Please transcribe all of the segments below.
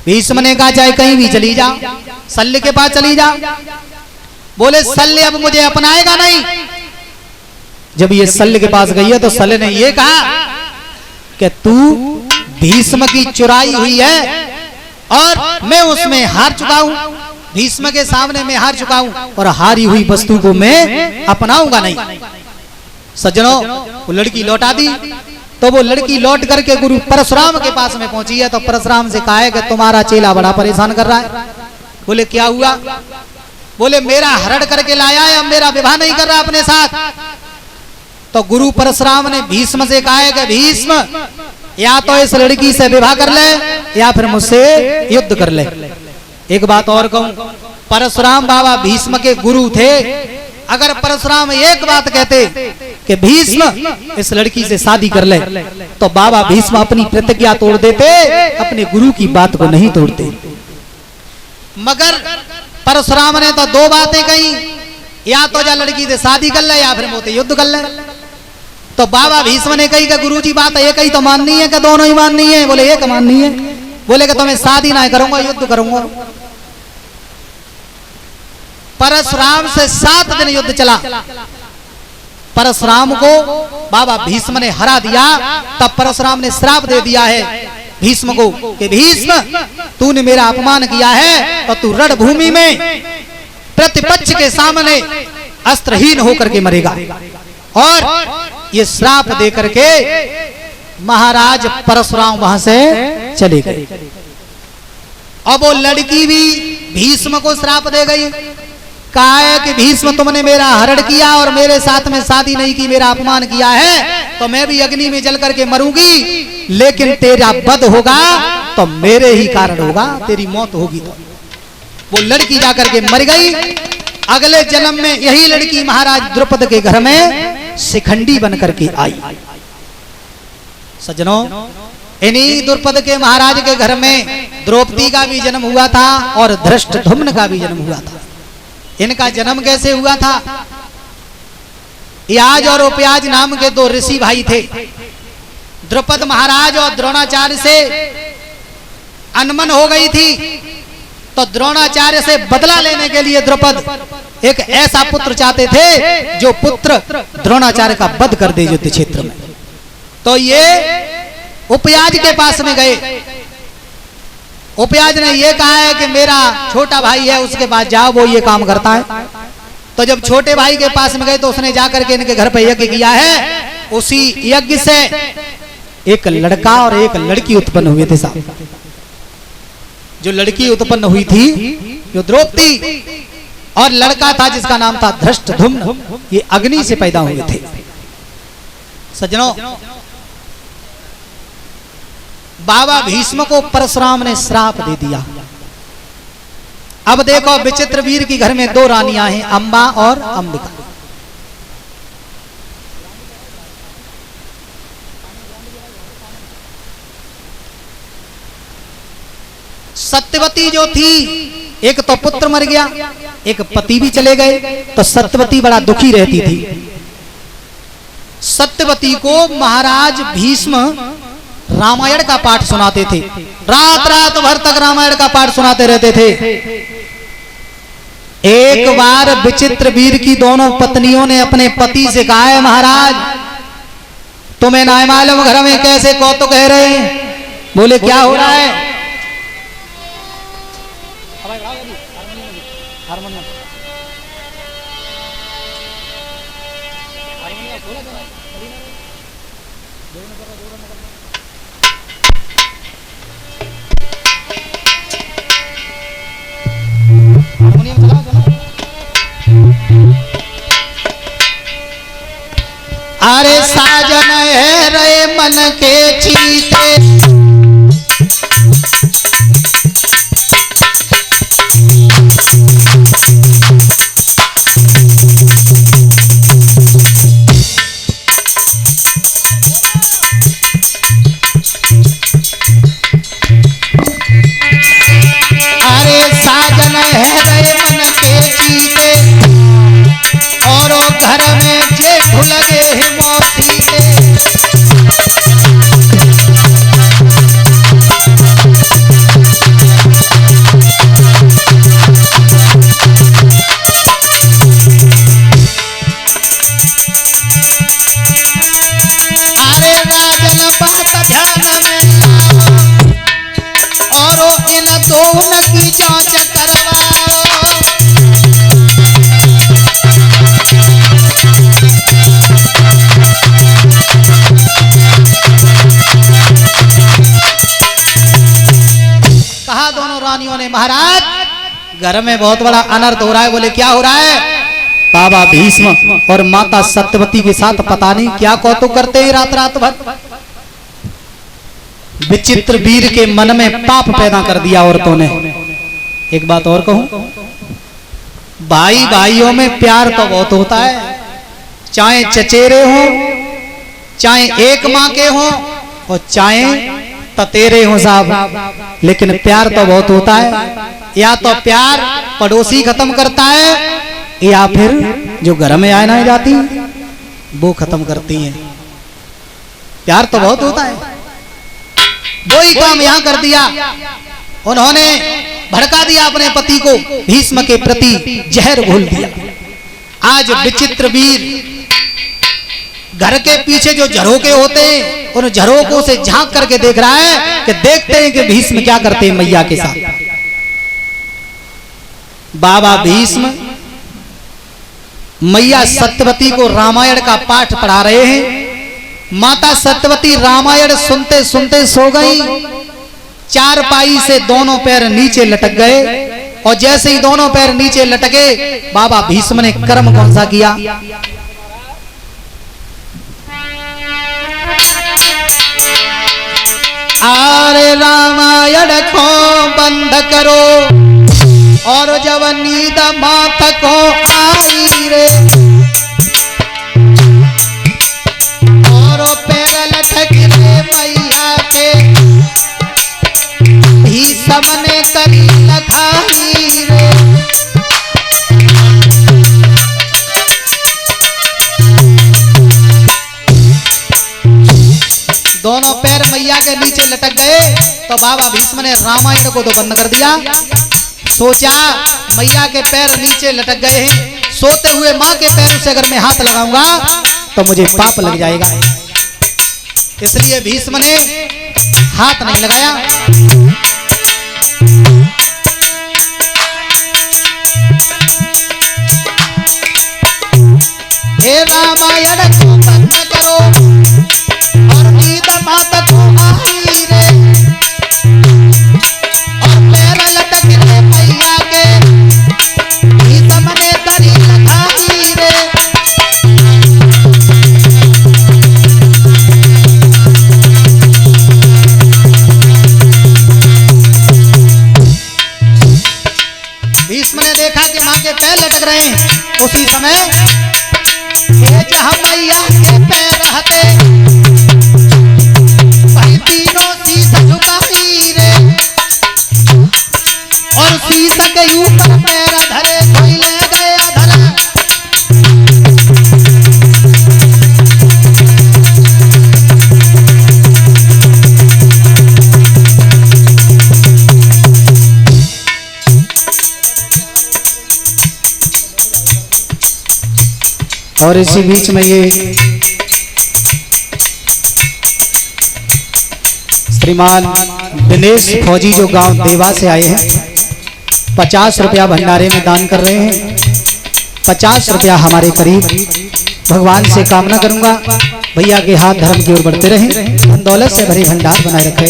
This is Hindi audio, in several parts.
भीष्म ने कहा चाहे कहीं भी चली जा, शल्य के पास चली जा। बोले शल्य अब मुझे अपनाएगा नहीं। जब ये शल्य के पास गई है तो शल्य ने ये कहा कि तू भीष्म की चुराई हुई है और मैं उसमें हार चुका हूं, भीष्म के सामने मैं हार चुका हूं और हारी हुई वस्तु को मैं अपनाऊंगा नहीं। सज्जनों, वो लड़की लौटा दी। तो वो लड़की लौट करके गुरु परशुराम के पास में पहुंची है। तो परशुराम से कहा है कि तुम्हारा चेला बड़ा परेशान कर रहा है। बोले क्या हुआ? बोले मेरा हरण करके लाया है, अब मेरा विवाह नहीं कर रहा अपने साथ। तो गुरु परशुराम ने भीष्म से कहा है कि भीष्म या तो इस लड़की से विवाह कर ले या फिर मुझसे युद्ध कर ले। एक बात और कहूं, परशुराम बाबा भीष्म के गुरु थे। अगर परशुराम एक बात कहते कि भीष्म इस लड़की से शादी कर ले, तो बाबा भीष्म अपनी प्रतिज्ञा तोड़ देते, अपने गुरु की बात को नहीं तोड़ते। मगर परशुराम ने तो दो बातें कही, या तो जा लड़की से शादी कर ले या फिर मुझसे युद्ध कर ले। तो बाबा भीष्म ने कही कि गुरुजी बात एक ही तो माननी है कि दोनों ही माननी है? बोले एक माननी है। बोले कि तो मैं शादी ना करूंगा, युद्ध करूंगा। परशुराम से 7 दिन युद्ध चला। परशुराम को बाबा भीष्म ने हरा दिया। तब परशुराम ने श्राप दे दिया है भीष्म को कि भीष्म तूने मेरा अपमान किया है तो तू रणभूमि में प्रतिपक्ष के सामने अस्त्रहीन होकर के मरेगा। और ये श्राप दे करके महाराज परशुराम वहां से चले गए। अब वो लड़की भी भीष्म को श्राप दे गई। कहा है कि भीष्म तुमने मेरा हरण किया और मेरे साथ में शादी नहीं की, मेरा अपमान किया है, तो मैं भी अग्नि में जल करके मरूंगी, लेकिन तेरा वध होगा तो मेरे ही कारण होगा, तेरी मौत होगी। तो वो लड़की जाकर के मर गई। अगले जन्म में यही लड़की महाराज द्रुपद के घर में शिखंडी बन करके आई। सज्जनों, इन्हीं द्रुपद के महाराज के घर में द्रौपदी का भी जन्म हुआ था और धृष्टद्युम्न का भी जन्म हुआ था। इनका जन्म कैसे हुआ था? याज और उपयाज नाम के 2 ऋषि भाई थे। द्रुपद महाराज और द्रोणाचार्य से अनबन हो गई थी। तो द्रोणाचार्य से बदला लेने के लिए द्रुपद एक ऐसा पुत्र चाहते थे जो पुत्र द्रोणाचार्य का वध कर दे युद्ध क्षेत्र में। तो ये उपयाज के पास में गए। उपयाज ने ये कहा है कि मेरा छोटा भाई है, उसके पास जाओ, वो ये काम करता है। तो जब छोटे भाई के पास में गए तो उसने जाकर के इनके घर पे यज्ञ किया है। उसी यज्ञ से एक लड़का और एक लड़की उत्पन्न हुए थे साहब। जो लड़की उत्पन्न हुई थी जो द्रौपदी, और लड़का था जिसका नाम था धृष्टद्युम्न, ये अग्नि से पैदा हुए थे। सज्जनों, बाबा भीष्म को परशुराम ने श्राप दे दिया। अब देखो, विचित्र वीर की घर में 2 रानियां हैं, अंबा और अंबिका। सत्यवती जो थी, एक तो पुत्र मर गया, एक पति भी चले गए, तो सत्यवती बड़ा दुखी रहती थी। सत्यवती को महाराज भीष्म रामायण का पाठ सुनाते थे। रात रात भर तक रामायण का पाठ सुनाते रहते थे। एक बार विचित्र वीर की दोनों पत्नियों ने अपने पति से कहा है, महाराज तुम्हें ना मालूम घर में कैसे कौतुक कह रहे हैं। बोले क्या हो रहा है? अरे साजन है रे मन के चीते, अरे साजन है रे मन के चीते, और घर में जेठ लगे मोती। इन दोनों की जांच करवाओ। कहा दोनों रानियों ने, महाराज घर में बहुत बड़ा अनर्थ हो रहा है। बोले क्या हो रहा है? बाबा भीष्म और माता सत्यवती के साथ पता नहीं क्या कौतुक करते हैं रात रात भर। विचित्र वीर के मन में पाप पैदा कर दिया औरतों ने। एक बात और कहूं, भाई भाइयों में प्यार तो बहुत होता है, चाहे चचेरे हो, चाहे एक माँ के हो और चाहे ततेरे हो साहब, लेकिन प्यार तो बहुत होता है। या तो प्यार पड़ोसी खत्म करता है या फिर जो घर में आए ना जाती वो खत्म करती है। प्यार तो बहुत होता है। वही काम यहां कर दिया, उन्होंने भड़का दिया अपने पति को, भीष्म के प्रति जहर घोल दिया। आज विचित्र वीर घर के पीछे जो झरोके होते हैं उन झरोकों से झांक करके देख रहा है कि देखते हैं कि भीष्म क्या करते हैं मैया के साथ। बाबा भीष्म मैया सत्यवती को रामायण का पाठ पढ़ा रहे हैं। माता सत्यवती रामायण सुनते सुनते सो गई। चारपाई से दोनों पैर नीचे लटक गए और जैसे ही दोनों पैर नीचे लटके, बाबा भीष्म ने कर्म कौन सा किया? अरे रामायण को बंद करो और जब नींद मात को आई रे, और पैर लटक रे मैया के, भीष्म ने करी लखाई रे। दोनों पैर मैया के नीचे लटक गए तो बाबा भीष्म ने रामायण को तो बंद कर दिया। सोचा मैया के पैर नीचे लटक गए हैं, सोते हुए माँ के पैरों से अगर मैं हाथ लगाऊंगा तो मुझे पाप लग जाएगा, इसलिए भीष्म ने हाथ नहीं लगाया। हे रामायण को बंद करो और नींद माता को आई रे, और पैर लटक रे मैया के, भीष्म ने करी लखाई रे। भीष्म ने देखा कि माँ के पैर लटक रहे हैं। उसी समय जहाँ मैया के पैर हटे, वही तीनों शीश झुकाई रे, और शीश के ऊपर पैर धरे, कोई ले गया धरा। और इसी बीच में ये श्रीमान दिनेश फौजी जो गांव देवा से आए हैं, 50 रुपया भंडारे में दान कर रहे हैं। 50 रुपया हमारे करीब। भगवान से कामना करूंगा भैया के हाथ धर्म की ओर बढ़ते रहें, धन दौलत से भरे भंडार बनाए रखे।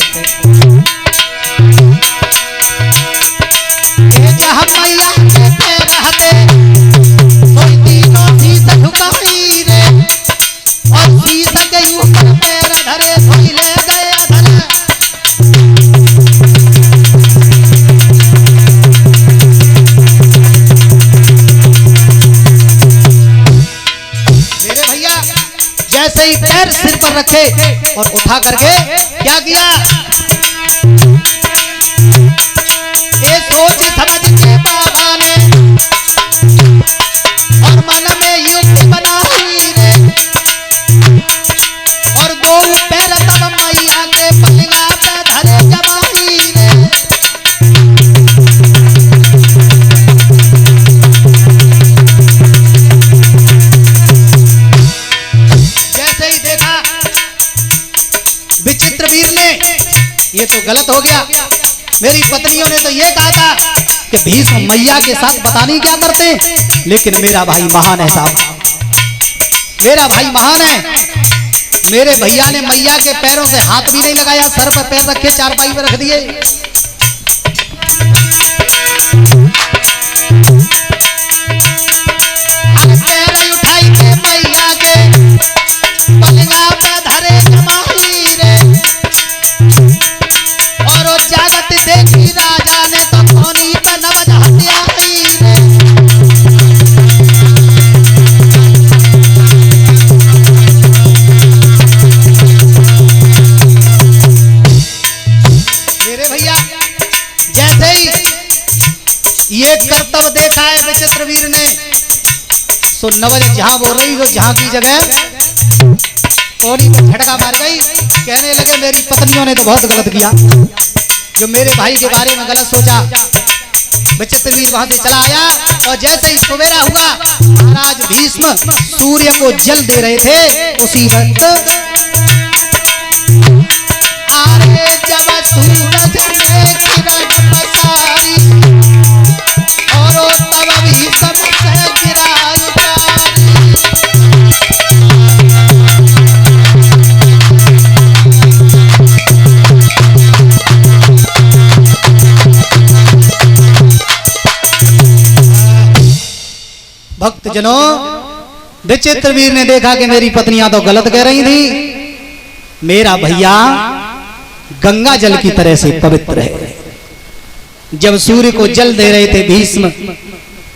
जैसे ही पैर सिर पर रखे और उठा करके क्या किया, ये सोच समझ के बाबा ने और मन में युक्ति बनाई रे, और दो पैर तब मैया के पलंगा पे धरे जमाई रे। विचित्र वीर ने ये तो गलत हो गया, मेरी पत्नियों ने तो ये कहा था कि भीष्म मैया के साथ पता नहीं क्या करते हैं, लेकिन मेरा भाई महान है साहब, मेरा भाई महान है। मेरे भैया ने मैया के पैरों से हाथ भी नहीं लगाया, सर पर पैर रखे चारपाई पर रख दिए। पैर उठाई के मैया के पलंगा पे धरे जमाई रे, और वो जागत देखी राजा ने तो पानी पे नवज हत्याई रे। मेरे भैया जैसे ही ये कर्तव्य देखा है विचित्र वीर ने, तो नवज जहां बोल रही तो जहां की जगह पौड़ी पे झटका मार गई। कहने लगे मेरी पत्नियों ने तो बहुत गलत किया, जो मेरे भाई के बारे में गलत सोचा। विचित्र वीर वहां से चला आया, और जैसे ही सवेरा हुआ महाराज भीष्म सूर्य को जल दे रहे थे, उसी वक्त आरे जब सूरज ने किरण पसारी, और तब भीष्म से गिरा उतारी। भक्तजनों, विचित्र वीर ने देखा कि मेरी पत्नियां तो गलत कह रही थी, मेरा भैया गंगा जल की तरह से पवित्र है। जब सूर्य को जल दे रहे थे भीष्म,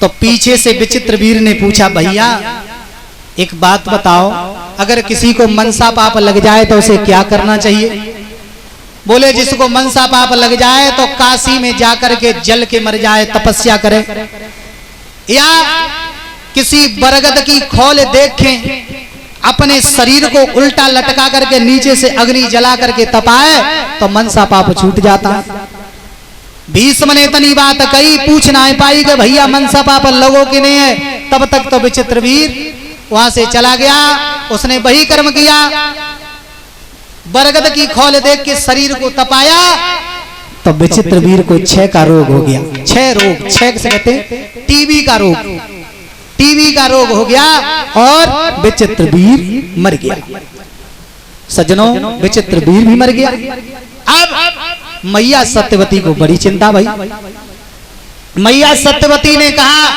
तो पीछे से विचित्र वीर ने पूछा, भैया एक बात बताओ, अगर किसी को मनसा पाप लग जाए तो उसे क्या करना चाहिए? बोले जिसको मनसा पाप लग जाए तो काशी में जाकर के जल के मर जाए, तपस्या करे, या किसी बरगद की खोल देखें, अपने शरीर को उल्टा लटका करके नीचे से अग्नि जला करके तपाए तो मनसा पाप छूट जाता। भीष्म ने इतनी बात कही, पूछ ना पाई कि भैया मनसा पाप लगो कि नहीं है। तब तक तो विचित्र वीर वहां से चला गया, उसने वही कर्म किया, बरगद की खोल देख के शरीर को तपाया, तो विचित्र वीर को क्षय का रोग हो गया। क्षय रोग, क्षय से कहते टीबी का रोग, टीबी का रोग हो गया, और विचित्र वीर मर गया। सज्जनों, विचित्र वीर भी मर गया। अब मैया सत्यवती को बड़ी चिंता भाई। मैया सत्यवती ने कहा,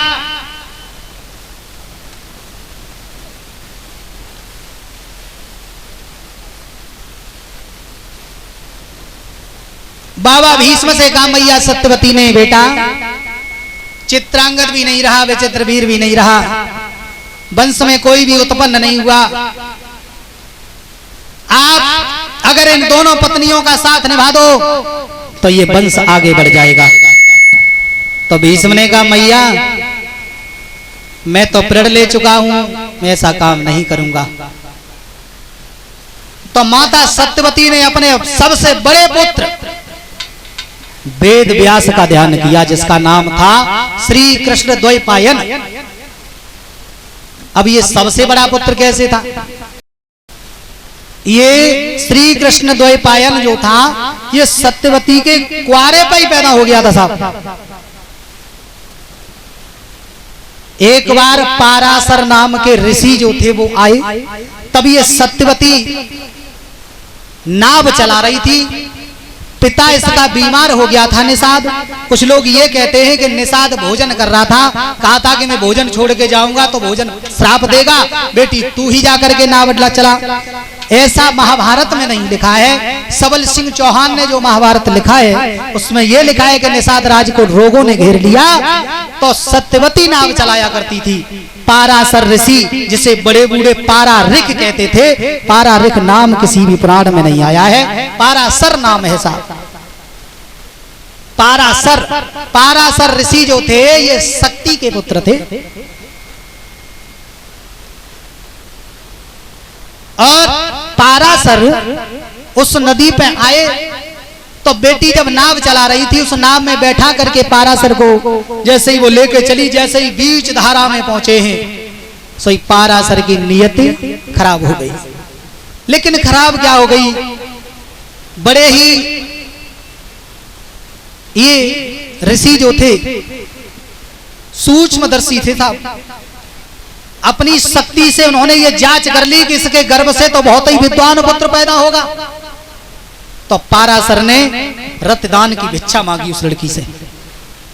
बाबा भीष्म से कहा, मैया सत्यवती ने, बेटा चित्रांगद भी नहीं रहा, विचित्र वीर भी नहीं रहा, वंश में कोई भी उत्पन्न नहीं हुआ, आप अगर इन दोनों पत्नियों का साथ निभा दो तो ये वंश आगे बढ़ जाएगा। तो भीष्म ने कहा, मैया मैं तो प्रण ले चुका हूं, मैं ऐसा काम नहीं करूंगा। तो माता सत्यवती ने अपने सबसे बड़े पुत्र वेद व्यास का ध्यान किया, जिसका नाम था श्री कृष्ण द्वैपायन। अब ये सबसे बड़ा पुत्र कैसे था? ये श्री कृष्ण द्वैपायन जो था, ये सत्यवती के कुआरे पर ही पैदा हो गया था साहब। एक बार पाराशर नाम के ऋषि जो थे वो आए, तब ये सत्यवती नाव चला रही थी। पिता इसका बीमार हो गया था, निषाद। कुछ लोग ये कहते हैं कि निषाद भोजन कर रहा था, कहा था कि मैं भोजन छोड़ के जाऊंगा तो भोजन श्राप देगा, बेटी तू ही जाकर के नाव चला। ऐसा महाभारत में नहीं लिखा है। सबल सिंह चौहान ने जो महाभारत लिखा है उसमें यह लिखा है कि निषाद राज को रोगों ने घेर लिया, तो सत्यवती नाव चलाया करती थी। पाराशर ऋषि, जिसे बड़े बूढ़े पारारिक कहते थे, पारारिक नाम किसी भी पुराण में नहीं आया है, पाराशर नाम है साहब। पाराशर, पाराशर ऋषि जो थे ये शक्ति के पुत्र थे, और पाराशर उस नदी पे आए तो बेटी जब नाव चला रही थी, उस नाव में बैठा करके पाराशर को जैसे ही वो लेके चली, जैसे ही बीच धारा में पहुंचे हैं, सो पाराशर की नियति खराब हो गई। लेकिन खराब क्या हो गई? बड़े ही ये ऋषि जो थे सूक्ष्मदर्शी थे साहब। अपनी शक्ति से उन्होंने ये जांच कर ली कि इसके गर्भ से तो बहुत ही विद्वान पुत्र पैदा होगा। तो पाराशर ने रक्तदान की भिक्षा मांगी उस लड़की से।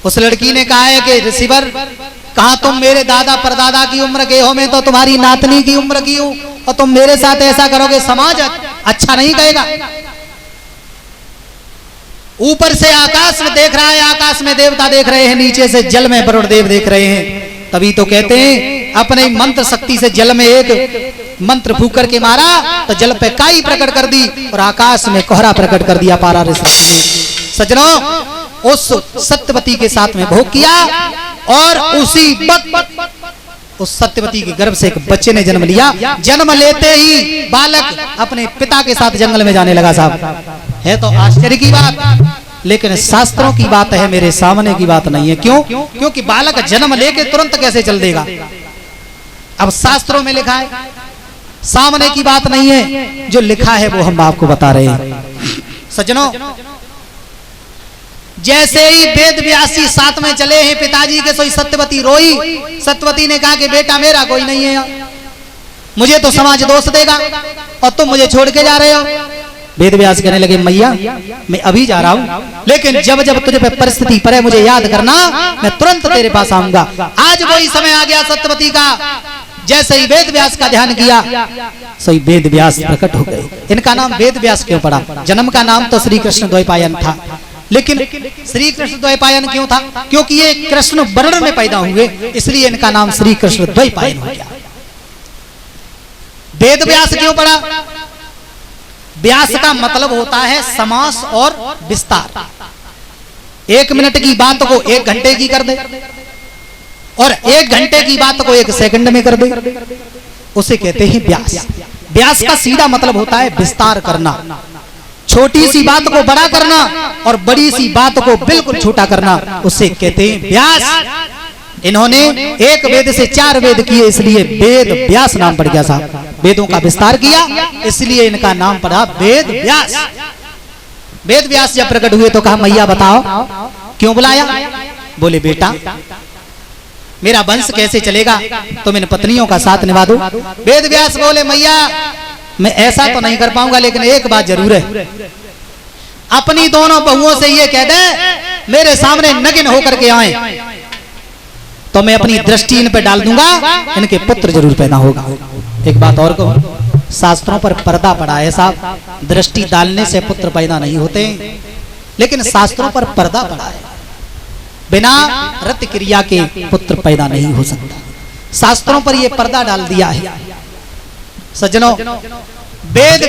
उस लड़की ने कहा है कि ऋषिवर, कहा तुम मेरे दादा परदादा की उम्र के हो, मैं तो तुम्हारी नातनी की उम्र की हूं, और तुम मेरे साथ ऐसा करोगे, समाज अच्छा नहीं कहेगा। ऊपर से आकाश में देख रहा है, आकाश में देवता देख रहे हैं, नीचे से जल में वरुण देव देख रहे हैं। तभी तो कहते हैं अपने मंत्र शक्ति से जल में एक मंत्र फूंक करके मारा तो जल पे काई प्रकट कर दी और आकाश में कोहरा प्रकट कर दिया पाराशर ने। सज्जनों, उस सत्यवती के साथ में भोग किया और उसी वक्त उस सत्यवती के गर्भ से एक बच्चे ने जन्म लिया। जन्म लेते ही बालक अपने पिता के साथ जंगल में जाने लगा साहब। है तो आश्चर्य की बात, लेकिन शास्त्रों की बात है, मेरे सामने की बात नहीं है। क्यों? क्योंकि बालक जन्म लेके तुरंत कैसे चल देगा। अब शास्त्रों में लिखा है, सामने की बात नहीं है, जो लिखा है वो हम आपको बता रहे हैं। सज्जनों, जैसे ही वेद व्यास जी साथ में चले हैं पिताजी के, सोई सत्यवती रोई। सत्यवती ने कहा कि बेटा मेरा कोई नहीं है, मुझे तो समाज दोष देगा और तुम मुझे छोड़ के जा रहे हो। वेद व्यास कहने लगे, मैया मैं अभी जा रहा हूं, लेकिन जब जब तुझे पे परिस्थिति पड़े मुझे याद करना, मैं तुरंत तेरे पास आऊंगा। आज वही समय आ गया सत्यवती का। जैसे ही वेद व्यास का ध्यान किया, सही वेद व्यास प्रकट हो गए। इनका नाम वेद व्यास क्यों पड़ा? जन्म का नाम तो श्री कृष्ण द्वैपायन था, लेकिन श्री कृष्ण द्वैपायन क्यों था? क्योंकि ये कृष्ण वर्ण में पैदा हुए, इसलिए इनका नाम श्री कृष्ण द्वैपायन हो गया। वेद व्यास क्यों पड़ा? व्यास का मतलब होता है समास और विस्तार। 1 मिनट की बात को 1 घंटे की कर दे और 1 घंटे की बात को 1 सेकंड में कर दे, उसे कहते हैं व्यास। व्यास का सीधा मतलब होता है विस्तार करना, छोटी सी बात को बड़ा करना और बड़ी सी बात को बिल्कुल छोटा करना, उसे कहते हैं व्यास। इन्होंने एक वेद से 4 वेद किए, इसलिए वेद व्यास नाम पड़ गया साहब। वेदों का विस्तार किया, इसलिए इनका नाम पड़ा वेद व्यास। वेद व्यास जब प्रकट हुए तो कहा, मैया बताओ क्यों बुलाया? बोले बेटा मेरा वंश कैसे चलेगा, तुम इन पत्नियों का साथ निभा दो। वेद व्यास बोले, मैया मैं ऐसा तो नहीं कर पाऊंगा, लेकिन एक बात जरूर है, अपनी दोनों बहुओं से ये कह दे मेरे सामने नग्न होकर के आए तो मैं अपनी दृष्टि इन पे डाल दूंगा, इनके पुत्र जरूर पैदा होगा। एक बात और कहूं, शास्त्रों पर पर्दा पड़ा है साहब, दृष्टि डालने से पुत्र पैदा नहीं होते, लेकिन शास्त्रों पर पर्दा पड़ा है, बिना रत क्रिया के पुत्र पैदा नहीं हो सकता। शास्त्रों पर यह पर्दा डाल दिया है। सज्जनों, वेद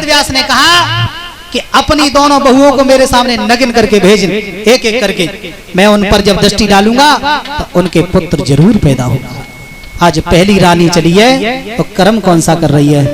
व्यास ने कहा कि अपनी दोनों बहुओं को मेरे सामने नग्न करके भेज, एक एक करके मैं उन पर जब दृष्टि डालूंगा तो उनके पुत्र जरूर पैदा होगा। आज पहली रानी चली है तो कर्म कौन सा कर रही है?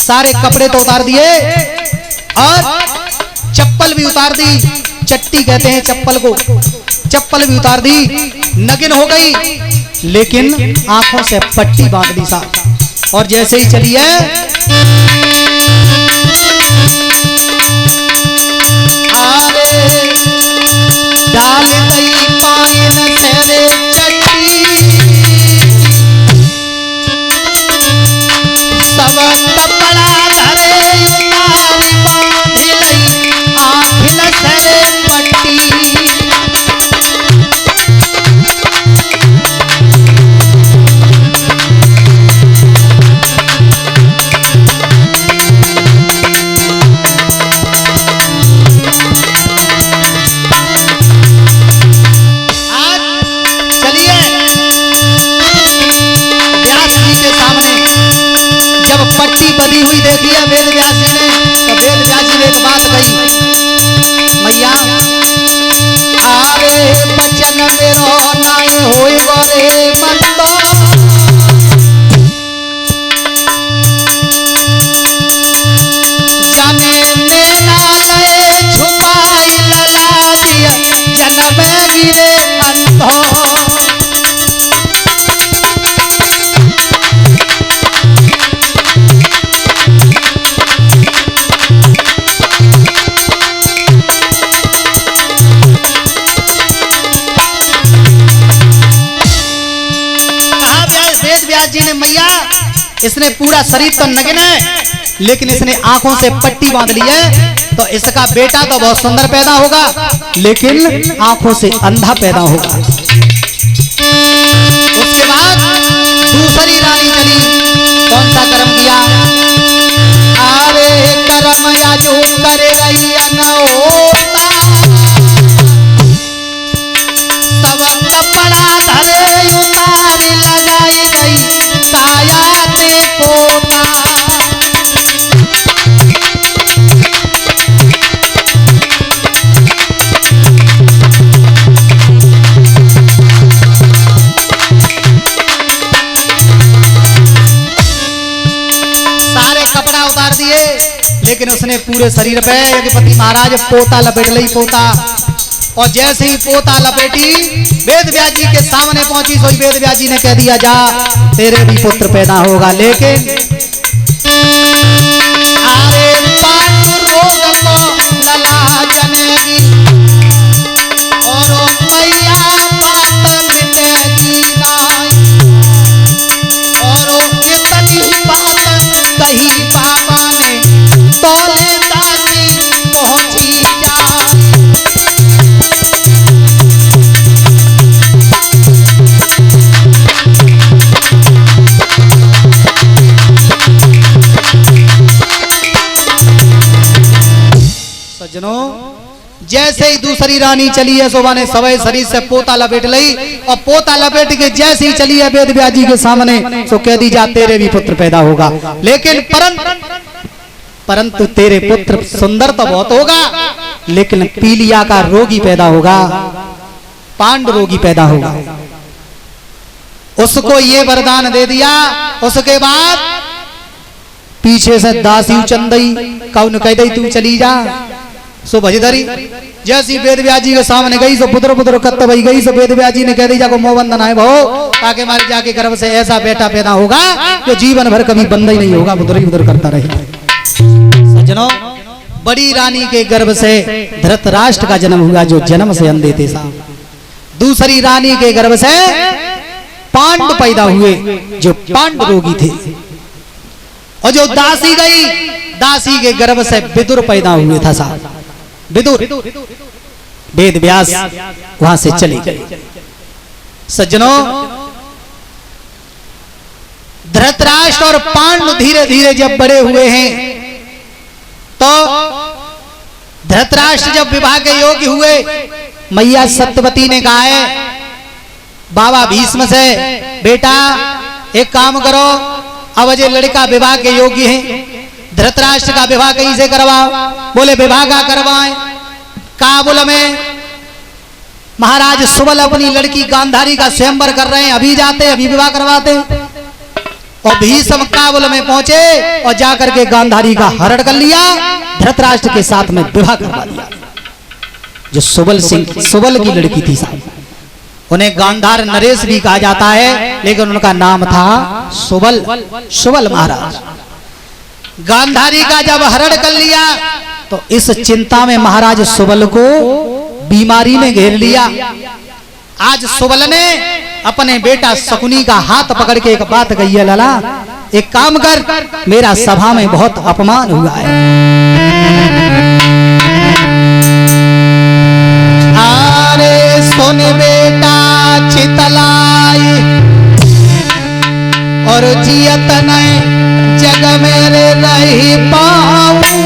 सारे कपड़े तो उतार दिए और चप्पल भी उतार दी। चट्टी कहते हैं चप्पल को, चप्पल भी उतार दी, नगिन हो गई, लेकिन आंखों से पट्टी बांध दी साहब। और जैसे ही चली है आरे डाल गई पायन तेरे चट्टी, सब कपड़ा धरे उतारी बांध लई आँखिन तेरे पट्टी। पट्टी बंधी हुई देखी है वेद व्यास जी ने, तो वेद व्यास जी ने एक बात कही, मैया आरे बचन मेरो नाय होई गोरे मंदो, जाने में ना गए छुपाई लला दिया जन्म गिरे अंधो। जी ने मैया इसने पूरा शरीर तो नग्न है, लेकिन इसने आंखों से पट्टी बांध ली है, तो इसका बेटा तो बहुत सुंदर पैदा होगा, लेकिन आंखों से अंधा पैदा होगा। उसके बाद दूसरी रानी चली, कौन सा कर्म किया? आरे कर्म याजू करे गई न होता, सब कपड़ा धरे उतारी लगाई गई काया ते पोता। सारे कपड़ा उतार दिए, लेकिन उसने पूरे शरीर पे यज्ञपति महाराज पोता लपेट ली, पोता। और जैसे ही पोता लपेटी वेद व्यास जी के सामने पहुंची, सोई वेद व्यास जी ने कह दिया जा तेरे भी पुत्र पैदा होगा। लेकिन आरे पांडु रोग को लला जनेगी और मैया बात मिटेगी नाई, और कितनी बात कही बाबा ने तोले दासी पहुंची जा। सज्जनों, जैसे ही दूसरी रानी चली है, शोभा ने सवै शरीर से पोता लपेट ली, और पोता लपेट के जैसे ही चली है वेद व्यास जी के सामने, तो कह दी जा तेरे भी पुत्र पैदा होगा। लेकिन परंतु तेरे पुत्र सुंदर तो बहुत होगा, लेकिन पीलिया का रोगी पैदा होगा, पांडु रोगी पैदा होगा। उसको ये वरदान दे दिया। उसके बाद पीछे से दासी चंदई कौन कह दई तू चली जा, सो भजधरी जैसी वेद व्यास जी के सामने गई, सो पुत्र पुत्र कत्त भई गई, सो वेद व्यास जी ने कह दी जाको मोह बंधन है भाव, ताकि हमारे जाके गर्भ से ऐसा बेटा पैदा होगा जो जीवन भर कभी बंद ही नहीं होगा, बुदर बुदर करता रहेगा। सज्जनों, बड़ी रानी के गर्भ से धृतराष्ट्र का जन्म हुआ, जो जन्म से अंधे थे साहब। दूसरी रानी के गर्भ से पांडु पैदा हुए, जो पांडु रोगी थे। और जो दासी गई, दासी के गर्भ से विदुर पैदा हुए था साहब। विदुर, वेद व्यास वहां से चले गए। सज्जनों, धृतराष्ट्र और पांडु धीरे धीरे जब बड़े हुए हैं, तो धृतराष्ट्र जब विवाह के योग्य हुए, मैया सत्यवती ने कहा है बाबा भीष्म से, बेटा एक काम करो, अब ये लड़का विवाह के योग्य है, धृतराष्ट्र का विवाह कहीं से करवाओ। बोले विवाह का करवाएं? काबुल में महाराज सुबल अपनी लड़की गांधारी का स्वयंवर कर रहे हैं, अभी जाते अभी विवाह करवाते। और भीष्म काबुल में पहुंचे और जाकर के गांधारी का हरण कर लिया, धृतराष्ट्र के साथ में विवाह करवा दिया। जो सुबल की लड़की थी साहब, उन्हें गांधार नरेश भी कहा जाता है, लेकिन उनका नाम था सुबल महाराज। गांधारी का जब हरण कर लिया तो इस चिंता में महाराज सुबल को बीमारी ने घेर लिया। आज सुबल ने अपने बेटा शकुनी का हाथ पकड़ के एक बात कही है, लाला एक काम कर, मेरा सभा में बहुत अपमान हुआ है। अरे सुन बेटा चितलाई और जियत नहीं जग मेरे रही पाऊं।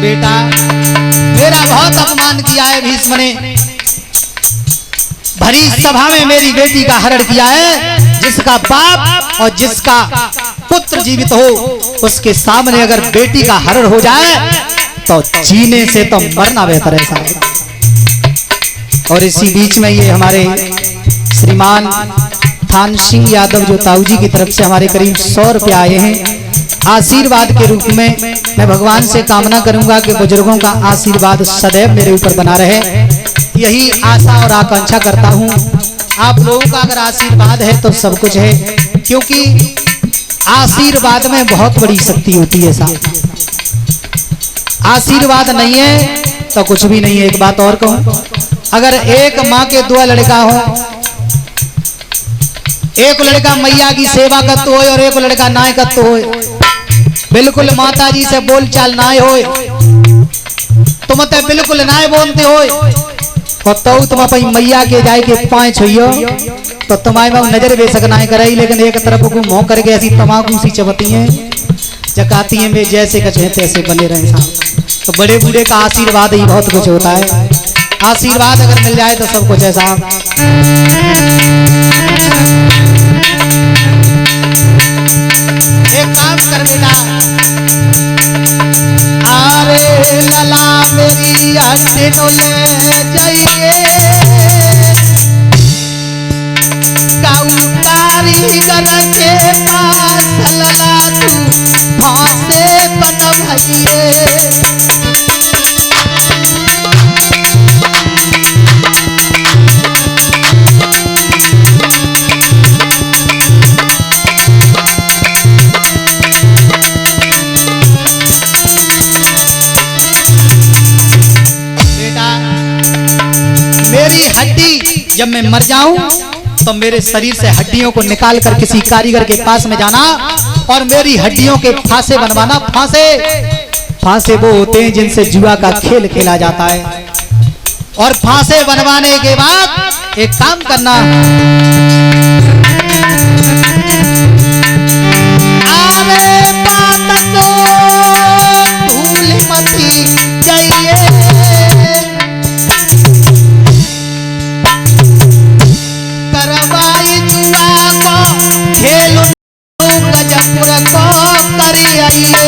बेटा मेरा बहुत अपमान किया है भीष्म ने, भरी सभा में मेरी बेटी का हरण किया है। जिसका बाप और जिसका पुत्र जीवित हो उसके सामने अगर बेटी का हरण हो जाए तो जीने से तो मरना बेहतर है साहब। और इसी बीच में ये हमारे श्रीमान थान सिंह यादव जो ताऊ जी की तरफ से हमारे करीब 100 रुपया आए हैं आशीर्वाद के रूप में। मैं भगवान से कामना करूंगा कि बुजुर्गों का आशीर्वाद सदैव मेरे ऊपर बना रहे, यही आशा और आकांक्षा करता हूं। आप लोगों का अगर आशीर्वाद है तो सब कुछ है, क्योंकि आशीर्वाद में बहुत बड़ी शक्ति होती है साहब। आशीर्वाद नहीं है तो कुछ भी नहीं है। एक बात और कहूं, अगर एक माँ के 2 लड़का हो, एक लड़का मैया की सेवा करते हो और एक लड़का नाय करते हो, बिल्कुल माता जी से बोल चाल नाय हो, तुम तो बिल्कुल नाय बोलते हो और तो तुम अपनी मैया के जाए के 5 छो तो तुम्हारे में नजर बेशक नाय कराई, लेकिन एक तरफ को मोह करके ऐसी तमाकू सी चबती हैं जकाती हैं वे जैसे कचे तैसे बने रहे साहब। तो बड़े बूढ़े का आशीर्वाद ही बहुत कुछ होता है। आशीर्वाद अगर मिल जाए तो सब कुछ है साहब। एक काम कर बेटा, अरे लला मेरी हट्टी ले जाइए, कारीगर के पास लला तू फांसे बन भइए। मेरी हड्डी जब मैं मर जाऊं तो मेरे शरीर से हड्डियों को निकाल कर किसी कारीगर के पास में जाना और मेरी हड्डियों के फांसे बनवाना। फांसे वो होते हैं जिनसे जुआ का खेल खेला जाता है। और फांसे बनवाने के बाद एक काम करना, अरे बात तो भूल मती जाइए, करवाई जुआ को खेल गजपुर को करी आइए।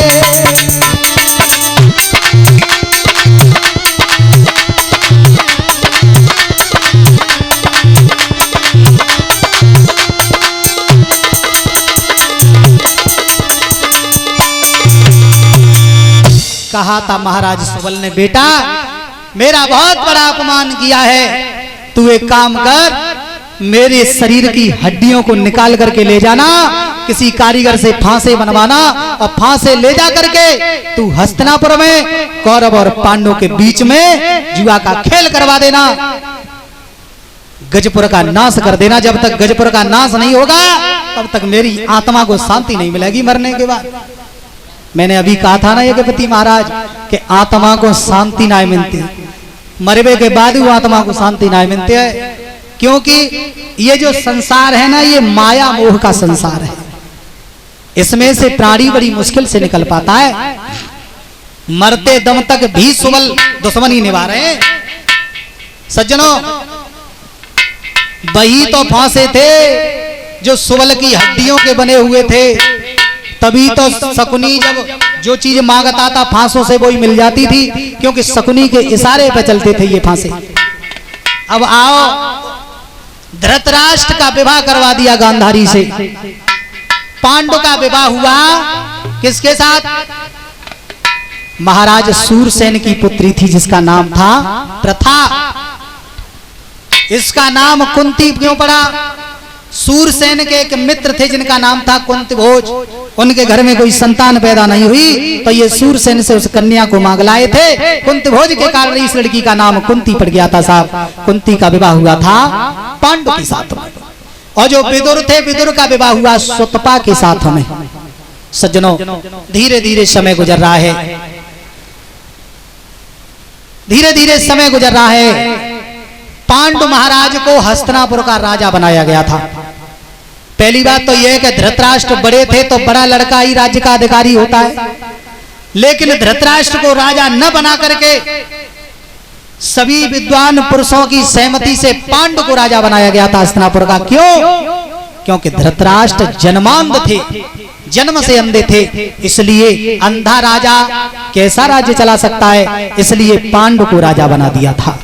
कहा था महाराज सुबल ने, बेटा मेरा बहुत बड़ा अपमान किया है, तू एक काम कर, मेरे शरीर की हड्डियों को निकाल करके ले जाना, किसी कारीगर से फांसे बनवाना और फांसे ले जा करके तू हस्तिनापुर में कौरव और पांडव के बीच में जुआ का खेल करवा देना, गजपुर का नाश कर देना। जब तक गजपुर का नाश नहीं होगा तब तक मेरी आत्मा को शांति नहीं मिलेगी मरने के बाद। मैंने अभी कहा था ना यज्ञपति महाराज कि आत्मा को शांति ना मिलती, मरवे के बाद वो आत्मा को शांति ना मिलती है, क्योंकि ये जो संसार है ना ये माया मोह का संसार है। इसमें से प्राणी बड़ी मुश्किल से निकल पाता है। मरते दम तक भी सुबल दुश्मनी निभा रहे हैं। सज्जनों, वही तो फांसे थे जो सुबल की हड्डियों के बने हुए थे, तभी तो शकुनी जब जो चीज मांगता था फांसों से वही मिल जाती थी, क्योंकि शकुनी के इशारे पे चलते थे ये फांसे। अब आओ, धृतराष्ट्र का विवाह करवा दिया गांधारी से, पांडव का विवाह हुआ किसके साथ? महाराज सूरसेन की पुत्री थी जिसका नाम था प्रथा। इसका नाम कुंती क्यों पड़ा? सूरसेन के एक मित्र थे जिनका नाम था कुंतीभोज। उनके घर में कोई संतान पैदा नहीं हुई तो ये सूरसेन से उस कन्या को मांग लाए थे। कुंतीभोज के कारण इस लड़की का नाम कुंती पड़ गया था साहब। कुंती का विवाह हुआ था पांडव के साथ में, और जो विदुर थे विदुर का विवाह हुआ सुतपा के साथ में। सज्जनों, धीरे धीरे समय गुजर रहा है, धीरे धीरे समय गुजर रहा है। पांडु महाराज को हस्तिनापुर का राजा बनाया गया था। पहली बात तो यह है कि धृतराष्ट्र बड़े थे तो बड़ा लड़का ही राज्य का अधिकारी होता है, लेकिन धृतराष्ट्र को राजा न बना करके सभी विद्वान पुरुषों की सहमति से पांडु को राजा बनाया गया था हस्तिनापुर का। क्यों? क्योंकि धृतराष्ट्र जन्मांध थे, जन्म से अंधे थे, इसलिए अंधा राजा कैसा राज्य चला सकता है, इसलिए पांडु को राजा बना दिया था।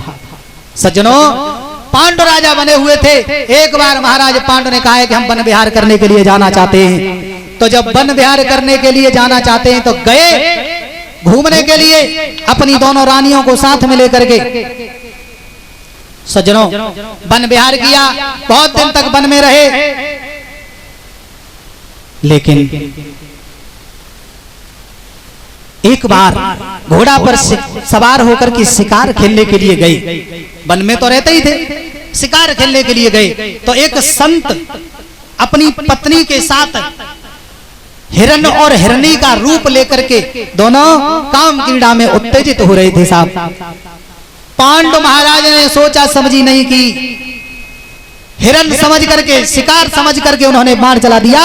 सज्जनों, पांडु राजा बने हुए थे। एक बार महाराज पांडु ने कहा है कि हम वन विहार करने के लिए जाना चाहते हैं। तो जब वन विहार करने के लिए जाना चाहते हैं तो गए घूमने के लिए अपनी दोनों रानियों को साथ में लेकर के। सज्जनों, वन विहार किया, बहुत दिन तक वन में रहे, लेकिन एक बार घोड़ा पर सवार होकर के शिकार खेलने के लिए गए। वन में तो रहते ही थे, शिकार खेलने के लिए गए तो एक संत अपनी पत्नी के साथ हिरण और हिरनी का रूप लेकर के दोनों काम क्रीड़ा में उत्तेजित हो रहे थे साहब। पांडु महाराज ने सोचा समझी नहीं की, हिरण समझ करके, शिकार समझ करके उन्होंने बाण चला दिया।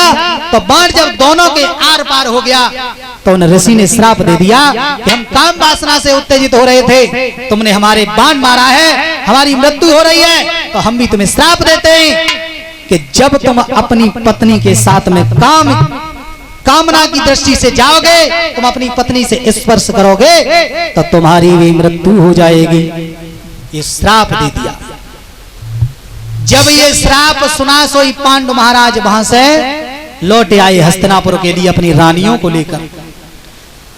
तो बाण जब दोनों के आर पार हो गया तो उन ऋषि ने श्राप दे दिया कि हम काम वासना से उत्तेजित हो रहे थे, तुमने हमारे बाण मारा है, हमारी मृत्यु हो रही है, तो हम भी तुम्हें श्राप देते हैं कि जब तुम अपनी पत्नी के साथ में कामना की दृष्टि से जाओगे, तुम अपनी पत्नी से स्पर्श करोगे तो तुम्हारी भी मृत्यु हो जाएगी। ये श्राप दे दिया। जब ये श्राप सुना सोई पांडु महाराज वहां से लौट आए हस्तिनापुर के लिए अपनी रानियों को लेकर।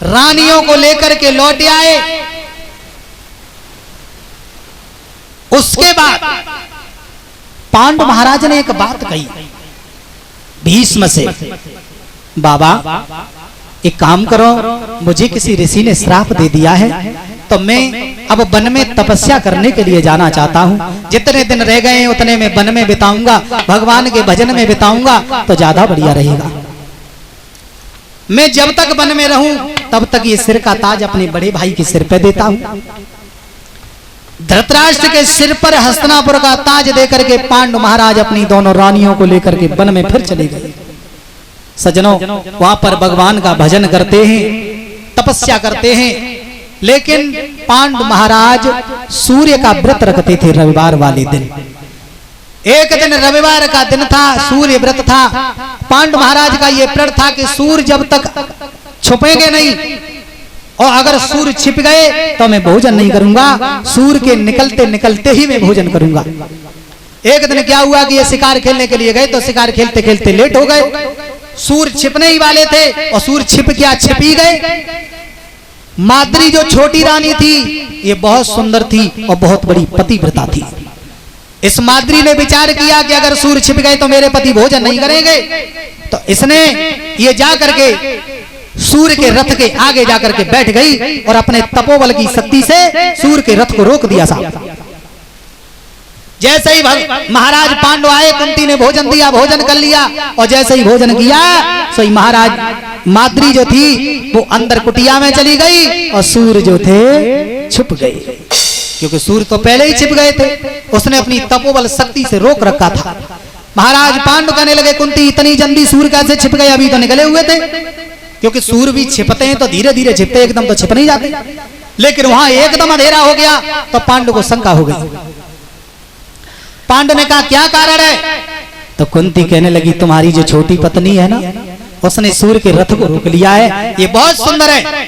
रानियों को लेकर के लौट आए। उसके बाद पांडु महाराज ने एक बात कही भीष्म से, बाबा एक काम करो, मुझे किसी ऋषि ने श्राप दे दिया है तो मैं अब वन में तपस्या करने के लिए जाना चाहता हूँ। जितने दिन रह गए उतने में वन में बिताऊंगा, भगवान के भजन में बिताऊंगा तो ज्यादा बढ़िया रहेगा। मैं जब तक वन में रहूं तब तक ये सिर का ताज अपने बड़े भाई के सिर पे देता हूँ। धृतराष्ट्र के सिर पर हस्तिनापुर का ताज देकर के पांडु महाराज अपनी दोनों रानियों को लेकर के वन में फिर चले गए। सज्जनों, वहां पर भगवान का भजन करते हैं, तपस्या करते हैं, लेकिन पांडु महाराज सूर्य का व्रत रखते थे रविवार वाले दिन। एक दिन रविवार का दिन था, सूर्य व्रत था। पांडु महाराज का यह प्रण था कि सूर्य जब तक छुपेंगे नहीं और अगर सूर्य छिप गए तो मैं भोजन नहीं करूंगा, सूर्य के निकलते निकलते ही मैं भोजन करूंगा। एक दिन क्या हुआ कि ये शिकार खेलने के लिए गए तो शिकार खेलते खेलते लेट हो गए। सूर्य छिपने ही वाले थे और सूर्य छिप ही गए। माद्री जो छोटी रानी थी ये बहुत सुंदर थी और बहुत बड़ी पतिव्रता थी। इस माद्री ने विचार किया कि अगर सूर्य छिप गए तो मेरे पति भोजन नहीं करेंगे, तो इसने ये जा करके सूर्य के रथ के आगे जाकर के बैठ गई और अपने तपोबल की शक्ति से सूर्य के रथ को रोक दिया साहब। जैसे ही महाराज पांडव आए, कुंती ने भोजन दिया, भोजन कर लिया, और जैसे ही भोजन किया सही महाराज माद्री जो थी वो अंदर कुटिया में चली गई और सूर्य जो थे छुप गए, क्योंकि सूर्य तो पहले ही छिप गए थे, उसने अपनी तपोबल शक्ति से रोक रखा था। महाराज पांडव कहने लगे कुंती इतनी जल्दी सूर्य कैसे छिप गए, अभी तो निकले हुए थे, क्योंकि सूर्य भी छिपते हैं तो धीरे धीरे छिपते, एकदम तो छिप नहीं जाते, लेकिन वहां एकदम अंधेरा हो गया तो पांडव को शंका हो गई। पांडव ने कहा क्या कारण है, तो कुंती कहने लगी तुम्हारी जो छोटी पत्नी है ना, उसने सूर्य के रथ को रोक लिया है, ये बहुत सुंदर है।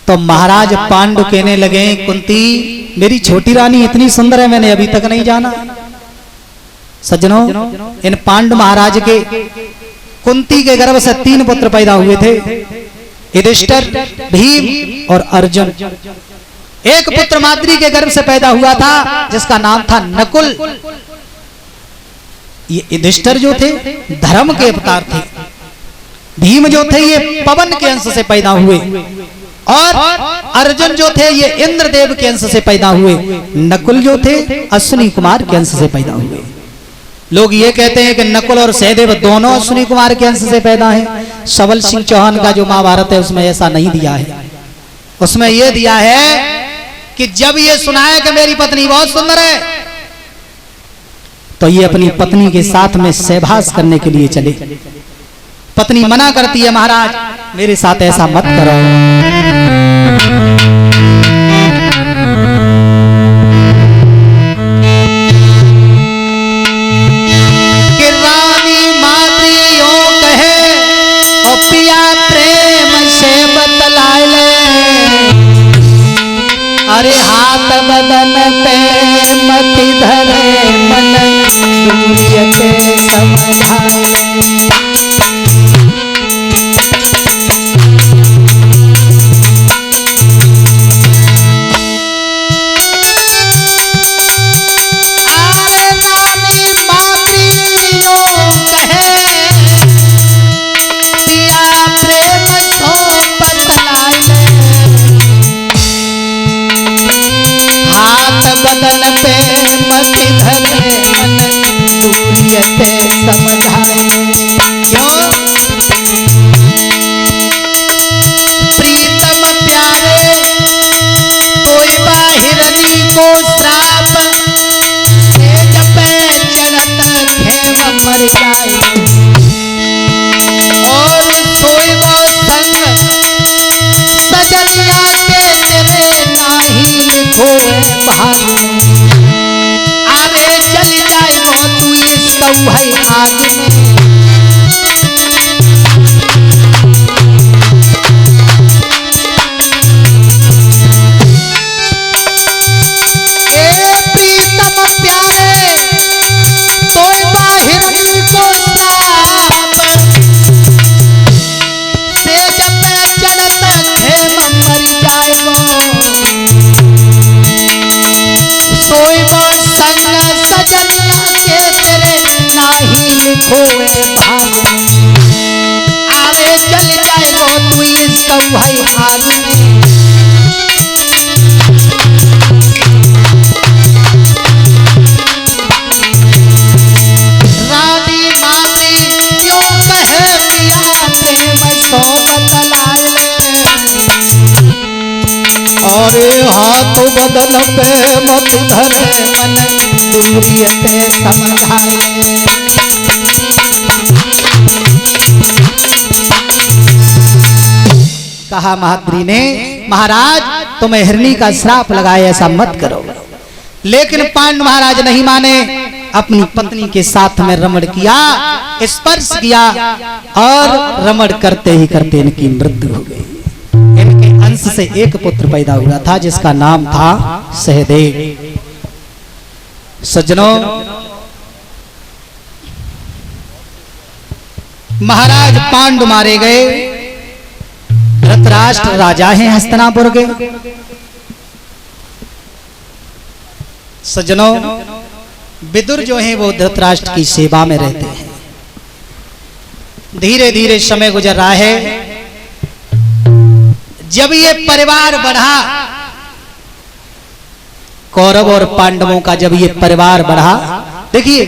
तो महाराज पांडव कहने लगे कुंती मेरी छोटी रानी इतनी सुंदर है, मैंने अभी तक नहीं जाना। सज्जनों, इन पांडव महाराज के कुंती के गर्भ से 3 पुत्र पैदा हुए थे, युधिष्ठिर, भीम और अर्जुन। एक पुत्र माद्री के गर्भ से पैदा हुआ था जिसका नाम था नकुल। ये युधिष्ठिर जो थे धर्म के अवतार थे, भीम जो थे ये पवन के अंश से पैदा हुए, और अर्जुन जो थे ये इंद्रदेव के अंश से पैदा हुए, नकुल जो थे अश्विनी कुमार के अंश से पैदा हुए। लोग ये कहते हैं कि नकुल और सहदेव दोनों अश्विनी कुमार के अंश से पैदा हैं। सबल सिंह चौहान का जो महाभारत है उसमें ऐसा नहीं दिया है, उसमें यह दिया है कि जब ये सुना है कि मेरी पत्नी बहुत सुंदर है, तो ये अपनी पत्नी के साथ में सहवास करने के लिए चले। पत्नी मना करती है महाराज मेरे साथ ऐसा मत करो। कि रानी माद्रियों कहे और पिया प्रेम से बतलाए ले, अरे हाथ बदन पे मति धरे मन दूरियते समझाए। बदन पे मति धरे मन दूरियते समझाए। क्यों प्रीतम प्यारे कोई बाहिरनी को श्राप, तेज पे चढ़त खेम मर जाए, और सोई वो संग सजनिया के तेरे नाही खोए भाग, आवे चल जाए वो तू इस भाई आगे। प्रीतम प्यारे कोई बाहिरनी को श्राप, तेज पे चढ़त खेम मर जाए वो, सोई वो संग सजनिया के तेरे नाही खोए भाग, आवे चल जाए वो तू इस भाई आगे। रानी माद्री क्यों कहे पिया प्रेम सो बतलाए ले, अरे हाथ बदन पे मत धरे मन दूरियते समझाए। कहा माद्री ने महाराज तुम्हें हिरनी का श्राप लगाए ऐसा मत करो, लेकिन पांडव महाराज नहीं माने, अपनी पत्नी के साथ में रमण किया, स्पर्श किया, और रमण करते ही करते इनकी मृत्यु हो गई। इनके अंश से एक पुत्र पैदा हुआ था जिसका नाम था सहदेव। सज्जनों, महाराज पांडु मारे गए, धृतराष्ट्र राजा हैं हस्तिनापुर के, सज्जनों, विदुर जो हैं वो धृतराष्ट्र की सेवा में रहते हैं। धीरे धीरे समय गुजर रहा है। जब ये परिवार बढ़ा, कौरव और पांडवों का जब ये परिवार बढ़ा, देखिए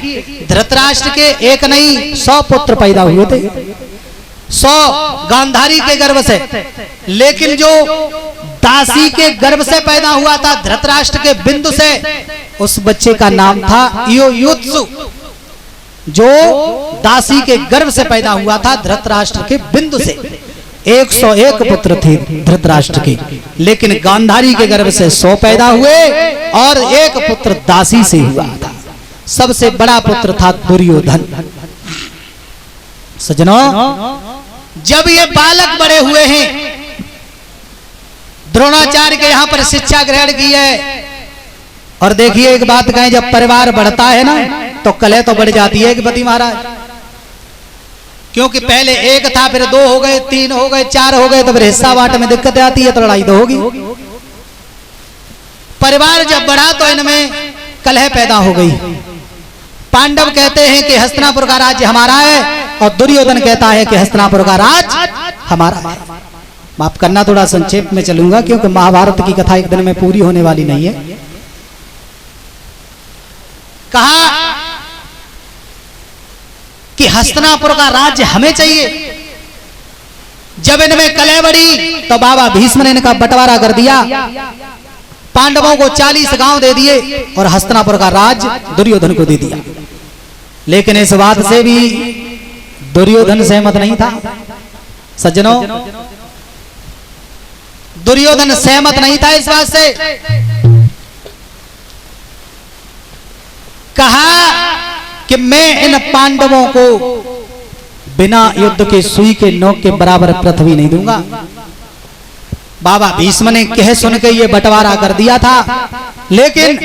धृतराष्ट्र के एक नहीं 100 पुत्र पैदा हुए थे, 100 गांधारी के गर्भ से। लेकिन जो दासी के गर्भ से पैदा हुआ था धृतराष्ट्र के बिंदु से, उस बच्चे का नाम था युयुत्सु। जो दासी के गर्भ से पैदा हुआ था धृतराष्ट्र के बिंदु से। 101 पुत्र थे धृतराष्ट्र के, लेकिन गांधारी के गर्भ से 100 पैदा हुए और एक पुत्र दासी से हुआ था। सबसे बड़ा पुत्र था दुर्योधन। सज्जनों, जब ये बालक बड़े हुए हैं, द्रोणाचार्य के यहां पर शिक्षा ग्रहण की है। और देखिए एक बात कहें, जब परिवार बढ़ता है ना तो कलह तो बढ़ जाती है कि पति महाराज, क्योंकि पहले एक था, फिर 2 हो गए, 3 हो गए, 4 हो गए, तो फिर हिस्सा बांट में दिक्कत आती है, तो लड़ाई तो होगी। परिवार जब बढ़ा तो इनमें कलह पैदा हो गई। पांडव कहते हैं कि हस्तिनापुर का राज्य हमारा है, और दुर्योधन कहता है कि हस्तिनापुर का राज्य हमारा है। माफ करना, थोड़ा संक्षेप में चलूंगा क्योंकि महाभारत की कथा एक दिन में पूरी होने वाली नहीं है। कहा कि हस्तिनापुर का राज्य हमें चाहिए। जब इनमें कलह बढ़ी तो बाबा भीष्म ने इनका बंटवारा कर दिया। पांडवों को 40 गांव दे दिए और हस्तिनापुर का राज्य दुर्योधन को दे दिया। लेकिन इस बात से भी दुर्योधन सहमत नहीं था। सज्जनों, दुर्योधन सहमत नहीं था इस बात से। कहा कि मैं इन पांडवों को बिना युद्ध के सुई के नोक के बराबर पृथ्वी नहीं दूंगा। बाबा भीष्म ने कह सुन के ये बंटवारा कर दिया था, लेकिन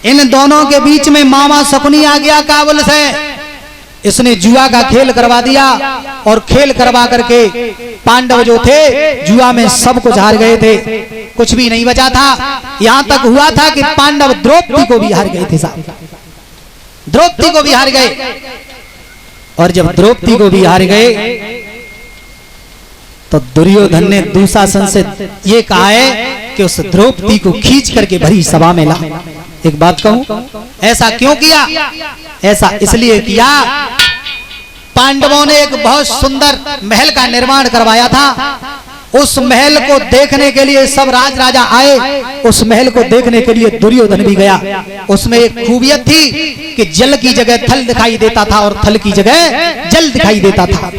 इन दोनों के बीच में मामा शकुनी आ गया काबुल से। इसने जुआ का खेल करवा दिया और खेल करवा करके पांडव जो थे जुआ में सब कुछ हार गए थे, कुछ भी नहीं बचा था। यहां तक हुआ था कि पांडव द्रौपदी को भी हार गए थे साहब, द्रौपदी को भी हार गए। और जब द्रौपदी को भी हार गए तो दुर्योधन ने दुशासन से ये कहा है कि उस द्रौपदी को खींच करके भरी सभा में ला। एक बात कहूं, ऐसा क्यों किया? ऐसा इसलिए किया, पांडवों ने एक बहुत सुंदर महल का निर्माण करवाया था। उस महल को देखने के लिए सब राज राजा आए। उस महल को देखने के लिए दुर्योधन भी गया। उसमें एक खूबियत थी कि जल की जगह थल दिखाई देता था और थल की जगह जल दिखाई देता था।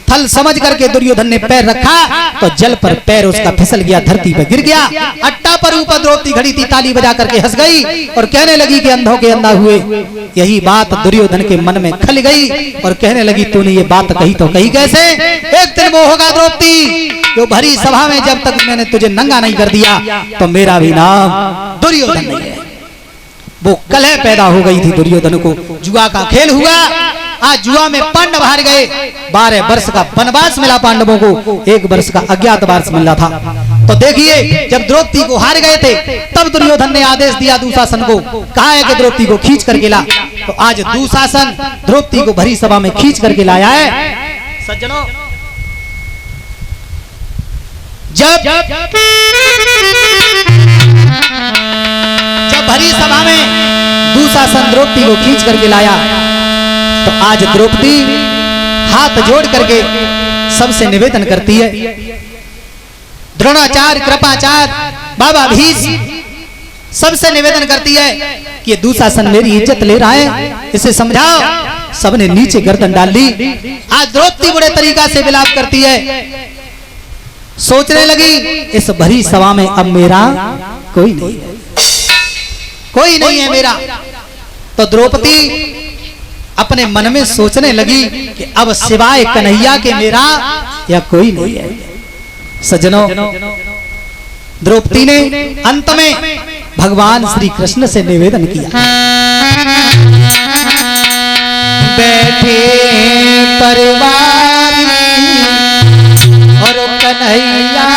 थल समझ करके दुर्योधन ने पैर रखा तो जल पर पैर उसका फिसल गया, धरती पर गिर गया। अट्टा पर ऊपर द्रौपदी खड़ी थी, ताली बजा करके हंस गई और कहने लगी कि अंधों के अंधा हुए। यही बात दुर्योधन के मन में खल गई और कहने लगी, तूने ये बात कही तो कही कैसे? एक दिन वो होगा द्रौपदी जो भरी सभा में जब तक मैंने तुझे नंगा नहीं कर दिया तो मेरा भी नाम दुर्योधन नहीं है। वो कलह पैदा हो गई थी दुर्योधन को। जुआ का खेल हुआ, आज जुआ में पांडव हार गए। 12 वर्ष का वनवास मिला पांडवों को, 1 वर्ष का अज्ञातवास मिला था। तो देखिए जब द्रौपदी को हार गए थे तब दुर्योधन ने आदेश दिया दुशासन को, कहा है कि द्रौपदी को खींच करके ला। तो आज दुशासन द्रौपदी को भरी सभा में खींच करके लाया है। सज्जनों, जब भरी सभा में दुशासन द्रौपदी को खींच करके लाया तो आज द्रौपदी हाथ जोड़ करके सबसे निवेदन करती है, द्रोणाचार्य, कृपाचार्य, बाबा भीष्म सबसे निवेदन करती है कि दुशासन मेरी इज्जत ले रहा है, इसे समझाओ। सबने नीचे गर्दन डाल ली। आज द्रौपदी बड़े तरीका से विलाप करती है, सोचने लगी इस भरी सभा में अब मेरा कोई नहीं है, कोई नहीं है मेरा। तो द्रौपदी अपने मन में सोचने लगी कि अब सिवाय कन्हैया के मेरा या कोई नहीं है। सज्जनों, द्रौपदी ने अंत में भगवान श्री कृष्ण से निवेदन किया, बैठे परिवार और कन्हैया